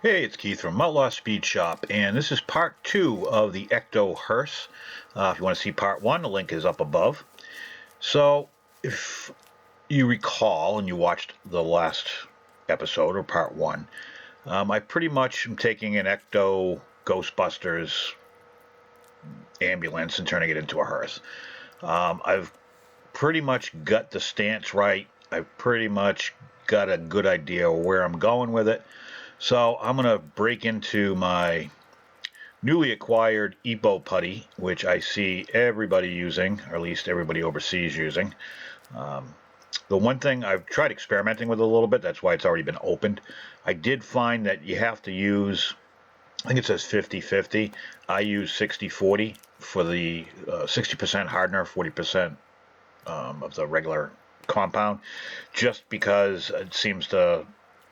Hey, it's Keith from Outlaw Speed Shop, and this is part 2 of the Ecto Hearse. If you want to see part 1, the link is up above. So, if you recall and you watched the last episode, or part 1, I pretty much am taking an Ecto Ghostbusters ambulance and turning it into a hearse. I've pretty much got the stance right. I've pretty much got a good idea where I'm going with it. So I'm going to break into my newly acquired EPO putty, which I see everybody using, or at least everybody overseas using. The one thing I've tried experimenting with a little bit, that's why it's already been opened. I did find that you have to use, I think it says 50-50. I use 60-40 for the 60% hardener, 40% of the regular compound, just because it seems to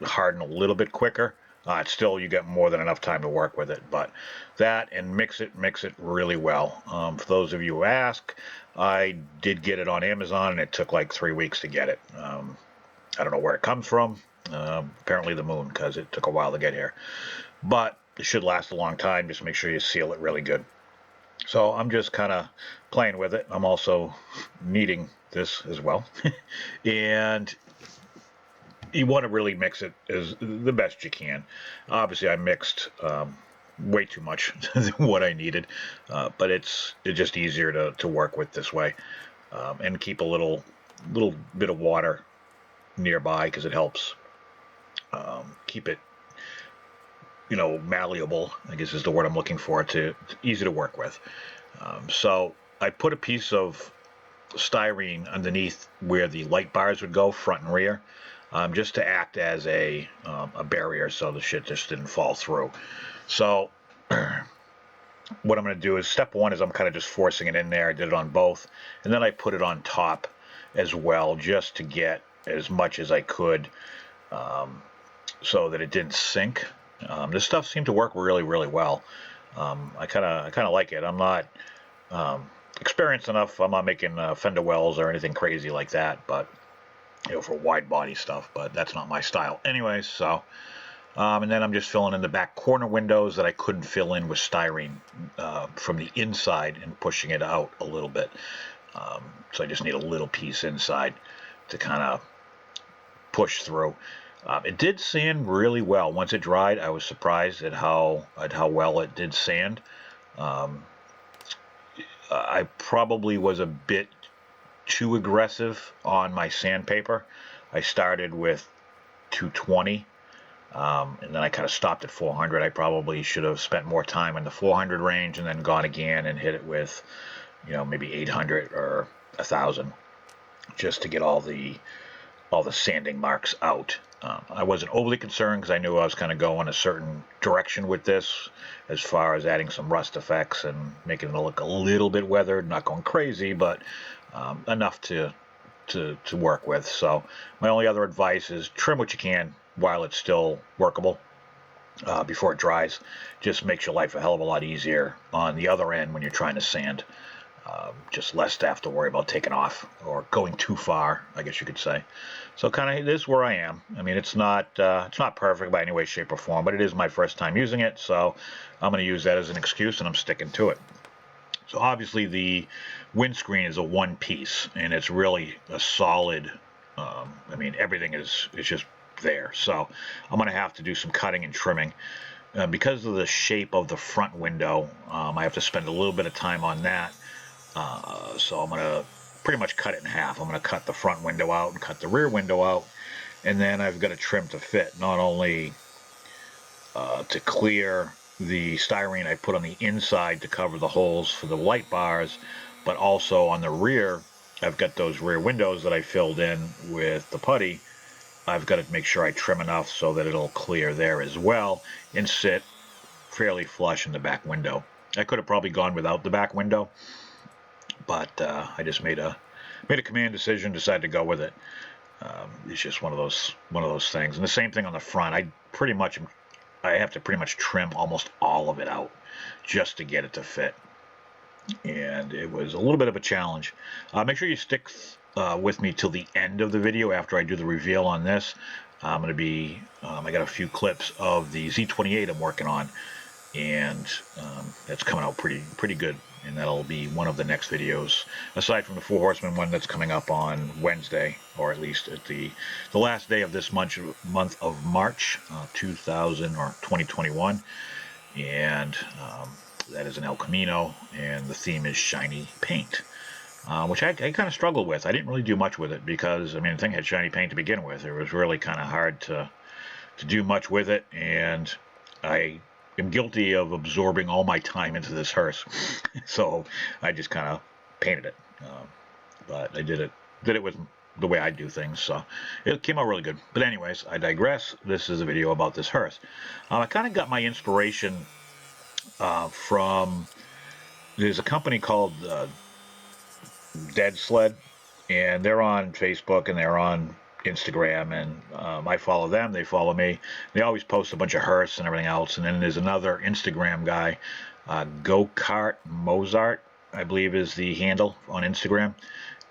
harden a little bit quicker. It's still, you get more than enough time to work with it, but that and mix it really well. For those of you who ask, I did get it on Amazon, and it took like 3 weeks to get it. I don't know where it comes from. Apparently the moon, because it took a while to get here. But it should last a long time. Just make sure you seal it really good. So I'm just kind of playing with it. I'm also kneading this as well. And you want to really mix it as the best you can. Obviously, I mixed way too much than what I needed, but it's just easier to work with this way, and keep a little bit of water nearby because it helps keep it, malleable, I guess is the word I'm looking for, to easy to work with. So I put a piece of styrene underneath where the light bars would go, front and rear, just to act as a barrier so the shit just didn't fall through. So what I'm going to do is, step one is I'm kind of just forcing it in there. I did it on both, and then I put it on top as well, just to get as much as I could, so that it didn't sink. This stuff seemed to work really, really well. I kind of like it. I'm not experienced enough. I'm not making fender wells or anything crazy like that, but for wide body stuff. But that's not my style, anyways. So, and then I'm just filling in the back corner windows that I couldn't fill in with styrene from the inside, and pushing it out a little bit. So I just need a little piece inside to kind of push through. It did sand really well. Once it dried, I was surprised at how well it did sand. I probably was a bit too aggressive on my sandpaper. I started with 220, and then I kind of stopped at 400. I probably should have spent more time in the 400 range, and then gone again and hit it with, maybe 800 or 1,000, just to get all the sanding marks out. I wasn't overly concerned because I knew I was kind of going a certain direction with this, as far as adding some rust effects and making it look a little bit weathered, not going crazy, but enough to work with. So my only other advice is trim what you can while it's still workable, before it dries. Just makes your life a hell of a lot easier on the other end when you're trying to sand. Just less to have to worry about taking off or going too far, I guess you could say. So kind of, this is where I am. I mean, it's not perfect by any way, shape, or form, but it is my first time using it, so I'm going to use that as an excuse, and I'm sticking to it. So obviously the windscreen is a one piece, and it's really a solid. I mean, everything is just there. So I'm going to have to do some cutting and trimming. Because of the shape of the front window, I have to spend a little bit of time on that. So I'm going to pretty much cut it in half. I'm going to cut the front window out and cut the rear window out, and then I've got to trim to fit, not only to clear the styrene I put on the inside to cover the holes for the light bars, but also on the rear, I've got those rear windows that I filled in with the putty. I've got to make sure I trim enough so that it'll clear there as well and sit fairly flush in the back window. I could have probably gone without the back window, but I just made a command decision, decided to go with it. It's just one of those things. And the same thing on the front. I have to pretty much trim almost all of it out just to get it to fit. And it was a little bit of a challenge. Make sure you stick with me till the end of the video after I do the reveal on this. I'm going to be I got a few clips of the Z28 I'm working on, and that's coming out pretty good, and that'll be one of the next videos, aside from the Four Horsemen one that's coming up on Wednesday, or at least at the last day of this month of March 2021, and that is an El Camino, and the theme is shiny paint. Which I kind of struggled with. I didn't really do much with it because, I mean, the thing had shiny paint to begin with. It was really kind of hard to do much with it, and I am guilty of absorbing all my time into this hearse. So I just kind of painted it. But I did it with the way I do things, so it came out really good. But anyways, I digress. This is a video about this hearse. I kind of got my inspiration from, there's a company called Dead Sled, and they're on Facebook and they're on Instagram, and I follow them, they follow me. They always post a bunch of hearse and everything else. And then there's another Instagram guy, Go-Kart Mozart, I believe is the handle on Instagram.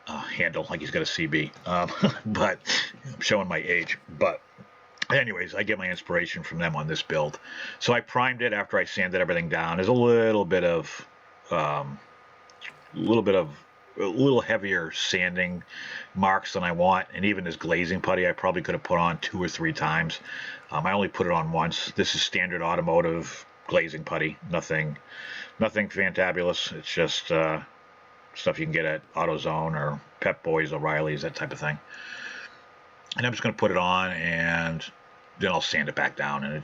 Handle, like he's got a CB, but I'm showing my age. But anyways, I get my inspiration from them on this build. So I primed it after I sanded everything down. There's a little heavier sanding marks than I want, and even this glazing putty I probably could have put on 2 or 3 times. I only put it on once. This is standard automotive glazing putty, nothing fantabulous. It's just stuff you can get at AutoZone or Pep Boys, O'Reilly's, that type of thing. And I'm just going to put it on, and then I'll sand it back down, and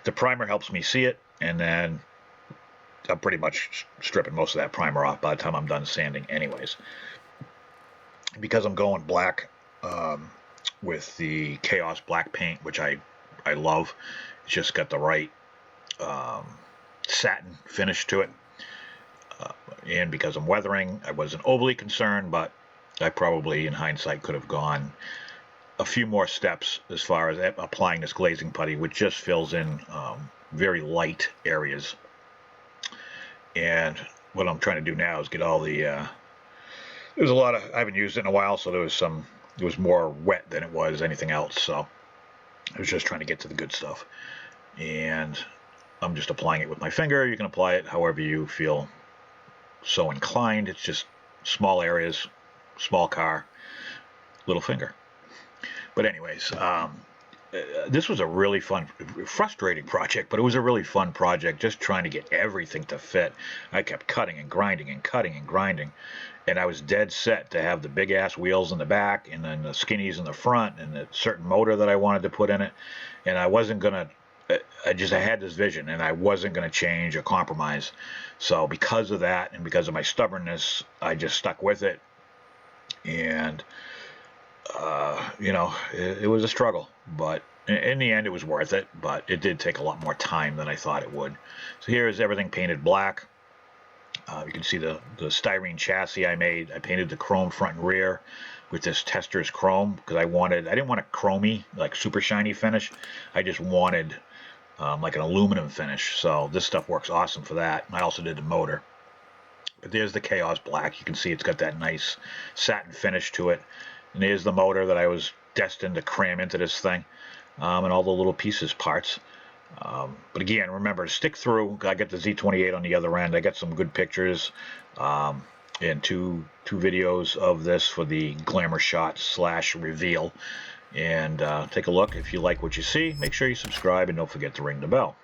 the primer helps me see it, and then I'm pretty much stripping most of that primer off by the time I'm done sanding anyways. Because I'm going black with the Chaos black paint, which I love. It's just got the right satin finish to it. And because I'm weathering, I wasn't overly concerned, but I probably, in hindsight, could have gone a few more steps as far as applying this glazing putty, which just fills in very light areas. And what I'm trying to do now is get all the there's a lot of, I haven't used it in a while, so it was more wet than it was anything else, so I was just trying to get to the good stuff. And I'm just applying it with my finger. You can apply it however you feel so inclined. It's just small areas, small car, little finger. But anyways, this was a really fun, frustrating project, but it was a really fun project, just trying to get everything to fit. I kept cutting and grinding and cutting and grinding, and I was dead set to have the big ass wheels in the back and then the skinnies in the front and a certain motor that I wanted to put in it. And I wasn't gonna, I had this vision, and I wasn't gonna change or compromise. So because of that, and because of my stubbornness, I just stuck with it. And it was a struggle, but in the end it was worth it. But it did take a lot more time than I thought it would. So here is everything painted black. You can see the styrene chassis I made. I painted the chrome front and rear with this Tester's chrome because I didn't want a chromey, like super shiny finish. I just wanted like an aluminum finish. So this stuff works awesome for that. I also did the motor. But there's the Chaos black. You can see it's got that nice satin finish to it. And there's the motor that I was destined to cram into this thing, and all the little pieces, parts. But again, remember to stick through. I got the Z28 on the other end. I got some good pictures and two videos of this for the glamour shot / reveal. And take a look. If you like what you see, make sure you subscribe and don't forget to ring the bell.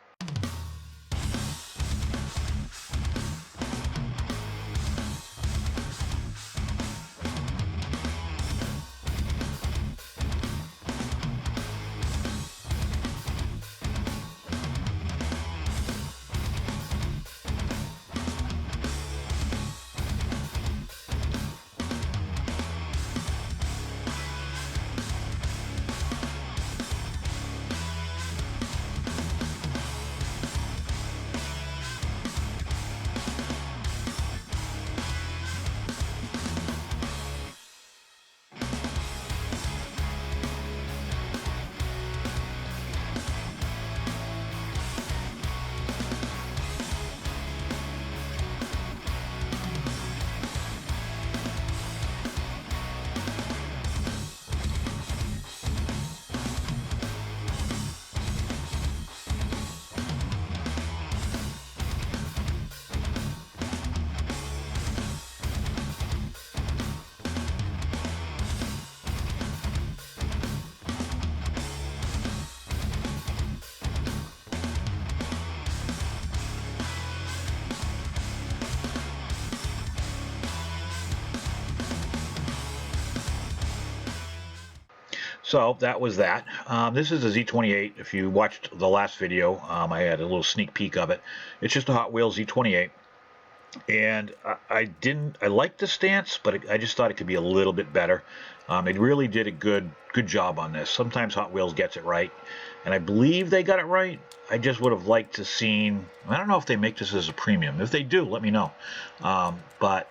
So that was that. This is a Z28. If you watched the last video, I had a little sneak peek of it. It's just a Hot Wheels Z28. And I liked the stance, but I just thought it could be a little bit better. It really did a good job on this. Sometimes Hot Wheels gets it right, and I believe they got it right. I just would have liked to seen. I don't know if they make this as a premium. If they do, let me know. But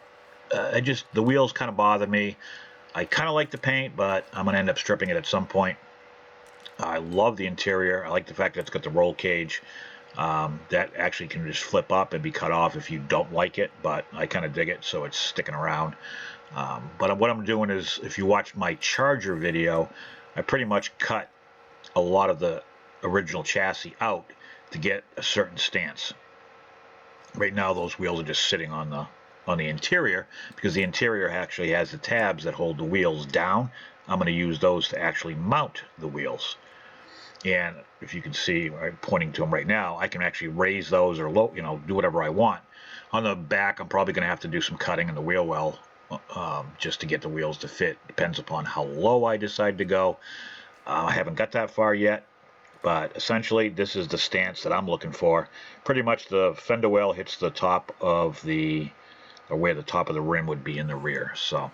the wheels kind of bother me. I kind of like the paint, but I'm gonna end up stripping it at some point. I love the interior. I like the fact that it's got the roll cage. That actually can just flip up and be cut off if you don't like it, but I kind of dig it, so it's sticking around. But what I'm doing is, if you watched my Charger video, I pretty much cut a lot of the original chassis out to get a certain stance. Right now, those wheels are just sitting on the interior, because the interior actually has the tabs that hold the wheels down. I'm going to use those to actually mount the wheels. And if you can see, I'm pointing to them right now, I can actually raise those or low, do whatever I want. On the back, I'm probably going to have to do some cutting in the wheel well, just to get the wheels to fit. Depends upon how low I decide to go. I haven't got that far yet, but essentially this is the stance that I'm looking for. Pretty much the fender well hits the top of or where the top of the rim would be in the rear. So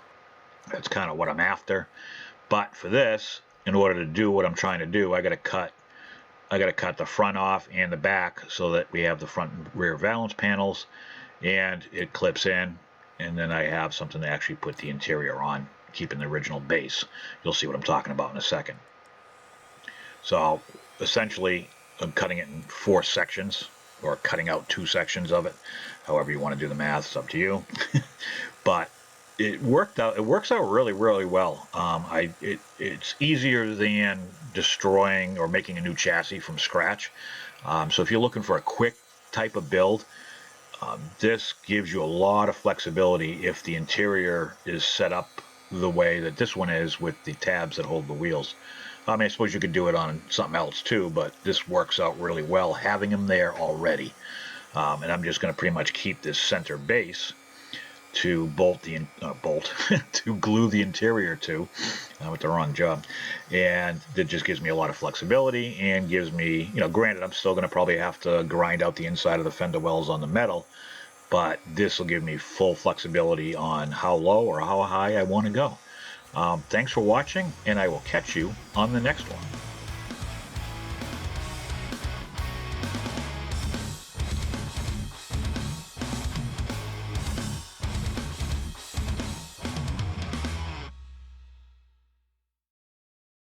that's kind of what I'm after. But for this, in order to do what I'm trying to do, I got to cut the front off and the back, so that we have the front and rear valance panels, and it clips in, and then I have something to actually put the interior on, keeping the original base. You'll see what I'm talking about in a second. So essentially, I'm cutting it in 4 sections, or cutting out 2 sections of it. However you want to do the math, it's up to you. But it worked out. It works out really, really well. It's easier than destroying or making a new chassis from scratch. So if you're looking for a quick type of build, this gives you a lot of flexibility if the interior is set up the way that this one is, with the tabs that hold the wheels. I mean, I suppose you could do it on something else too, but this works out really well having them there already. And I'm just going to pretty much keep this center base to to glue the interior to, with the wrong job, and it just gives me a lot of flexibility, and gives me, granted, I'm still going to probably have to grind out the inside of the fender wells on the metal, but this will give me full flexibility on how low or how high I want to go. Thanks for watching, and I will catch you on the next one.